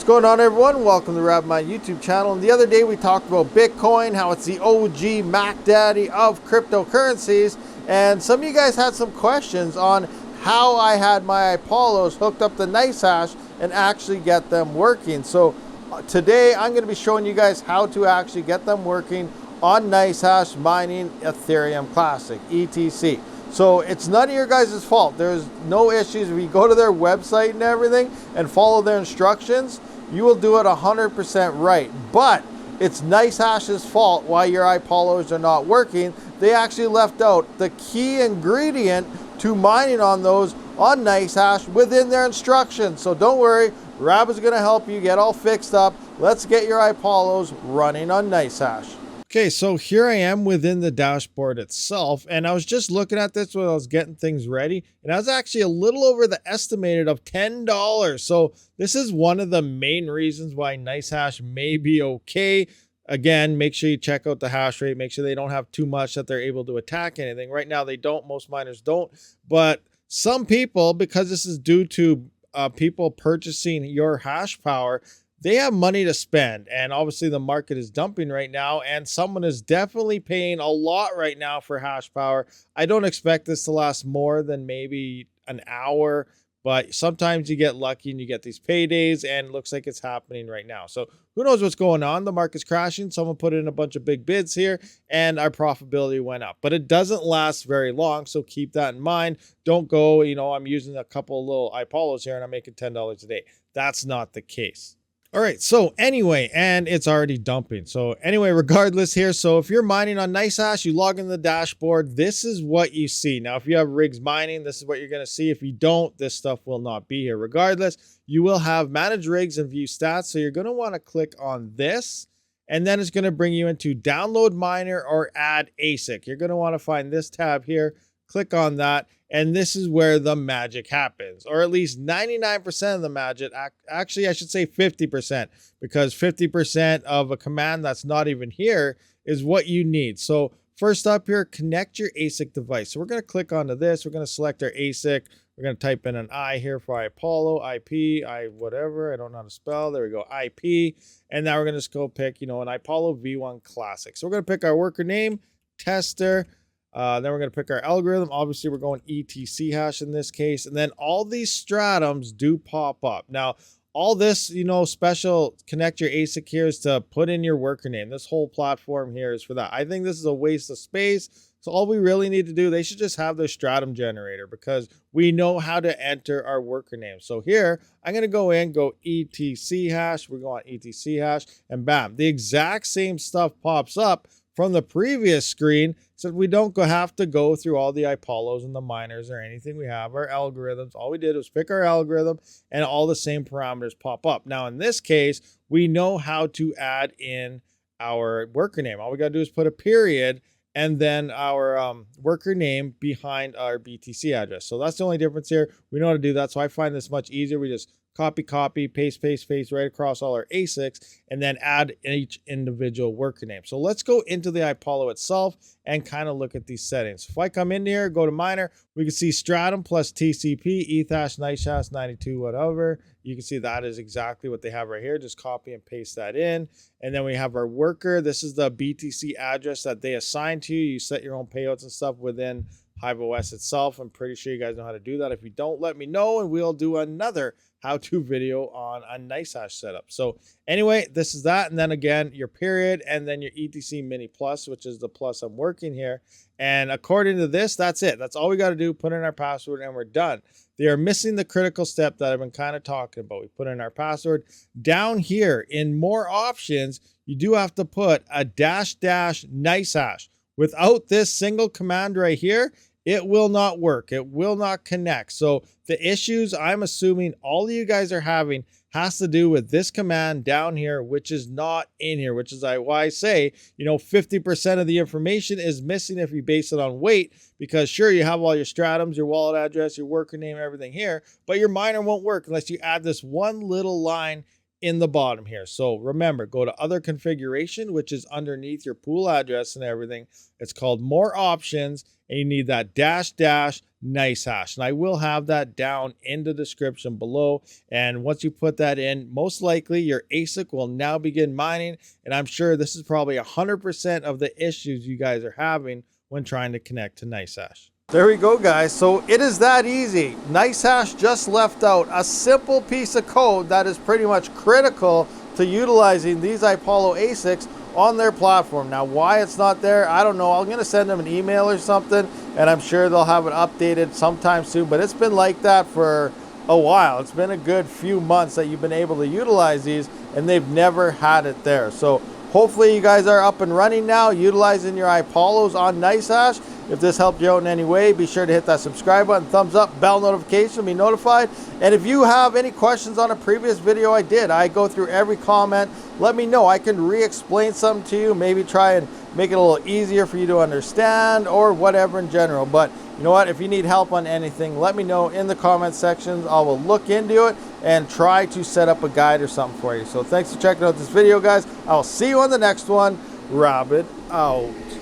What's going on, everyone? Welcome to the RabidMining YouTube channel. And the other day we talked about Bitcoin, how it's the OG Mac Daddy of cryptocurrencies. And some of you guys had some questions on how I had my Ipollos hooked up to NICEHASH and actually get them working. So today I'm going to be showing you guys how to actually get them working on NICEHASH mining Ethereum Classic, ETC. So it's none of your guys' fault. There's no issues. If you go to their website and everything and follow their instructions, you will do it 100% right. But it's NICEHASH's fault why your Ipollos are not working. They actually left out the key ingredient to mining on those on NICEHASH within their instructions. So don't worry, Rabid's gonna help you get all fixed up. Let's get your Ipollos running on NICEHASH. Okay, so here I am within the dashboard itself, and I was just looking at this when I was getting things ready, and I was actually a little over the estimated of $10. So this is one of the main reasons why NICEHASH may be okay. Again, make sure you check out the hash rate, make sure they don't have too much that they're able to attack anything. Right now they don't, most miners don't, but some people, because this is due to people purchasing your hash power, they have money to spend, and obviously the market is dumping right now, and someone is definitely paying a lot right now for hash power. I don't expect this to last more than maybe an hour, but sometimes you get lucky and you get these paydays, and it looks like it's happening right now. So who knows what's going on? The market's crashing. Someone put in a bunch of big bids here, and our profitability went up. But it doesn't last very long, so keep that in mind. Don't go, I'm using a couple little Ipollos here, and I'm making $10 a day. That's not the case. All right, so anyway, and it's already dumping. So anyway, regardless here, so if you're mining on NICEHASH, you log in the dashboard, this is what you see. Now, if you have rigs mining, this is what you're gonna see. If you don't, this stuff will not be here. Regardless, you will have manage rigs and view stats. So you're gonna wanna click on this, and then it's gonna bring you into download miner or add ASIC. You're gonna wanna find this tab here, click on that, and this is where the magic happens, or at least 99% of the magic. Actually, I should say 50%, because 50% of a command that's not even here is what you need. So first up here, connect your ASIC device. So we're going to click onto this. We're going to select our ASIC. We're going to type in an I here for Ipollo, IP, whatever. I don't know how to spell. There we go, IP. And now we're going to just go pick, an Ipollo V1 Classic. So we're going to pick our worker name, tester. Then we're going to pick our algorithm. Obviously, we're going ETC hash in this case. And then all these stratums do pop up. Now, all this, special connect your ASIC here is to put in your worker name. This whole platform here is for that. I think this is a waste of space. So all we really need to do, they should just have their stratum generator, because we know how to enter our worker name. So here, I'm going to go ETC hash. We're going ETC hash, and bam, the exact same stuff pops up from the previous screen, so we don't have to go through all the Ipollos and the miners or anything. We have our algorithms. All we did was pick our algorithm, and all the same parameters pop up. Now, in this case, we know how to add in our worker name. All we got to do is put a period and then our worker name behind our BTC address. So that's the only difference here. We know how to do that. So I find this much easier. We just copy, paste right across all our ASICs, and then add each individual worker name. So let's go into the Ipollo itself and kind of look at these settings. If I come in here, go to miner, we can see stratum plus TCP, ETH, NICEHASH, 92, whatever. You can see that is exactly what they have right here. Just copy and paste that in. And then we have our worker. This is the BTC address that they assign to you. You set your own payouts and stuff within HiveOS itself. I'm pretty sure you guys know how to do that. If you don't, let me know, and we'll do another how-to video on a NICEHASH setup. So anyway, this is that. And then again, your period, and then your ETC mini plus, which is the plus I'm working here. And according to this, that's it. That's all we got to do. Put in our password and we're done. They are missing the critical step that I've been kind of talking about. We put in our password. Down here in more options, you do have to put a -- NICEHASH. Without this single command right here, it will not work. It will not connect. So the issues I'm assuming all of you guys are having has to do with this command down here, which is not in here, which is why I say, 50% of the information is missing if you base it on weight, because sure, you have all your stratums, your wallet address, your worker name, everything here, but your miner won't work unless you add this one little line in the bottom here. So remember, go to other configuration, which is underneath your pool address and everything. It's called more options, and you need that -- NICEHASH. And I will have that down in the description below. And once you put that in, most likely your ASIC will now begin mining. And I'm sure this is probably 100% of the issues you guys are having when trying to connect to NICEHASH. There we go, guys. So it is that easy. NICEHASH just left out a simple piece of code that is pretty much critical to utilizing these Ipollo ASICs on their platform. Now, why it's not there, I don't know. I'm going to send them an email or something, and I'm sure they'll have it updated sometime soon. But it's been like that for a while. It's been a good few months that you've been able to utilize these, and they've never had it there. So hopefully you guys are up and running now, utilizing your Ipollos on NICEHASH. If this helped you out in any way, be sure to hit that subscribe button, thumbs up, bell notification, be notified. And if you have any questions on a previous video I go through every comment. Let me know. I can re-explain something to you, maybe try and make it a little easier for you to understand or whatever in general. But you know what? If you need help on anything, let me know in the comment sections. I will look into it and try to set up a guide or something for you. So thanks for checking out this video, guys. I'll see you on the next one. Rabid out.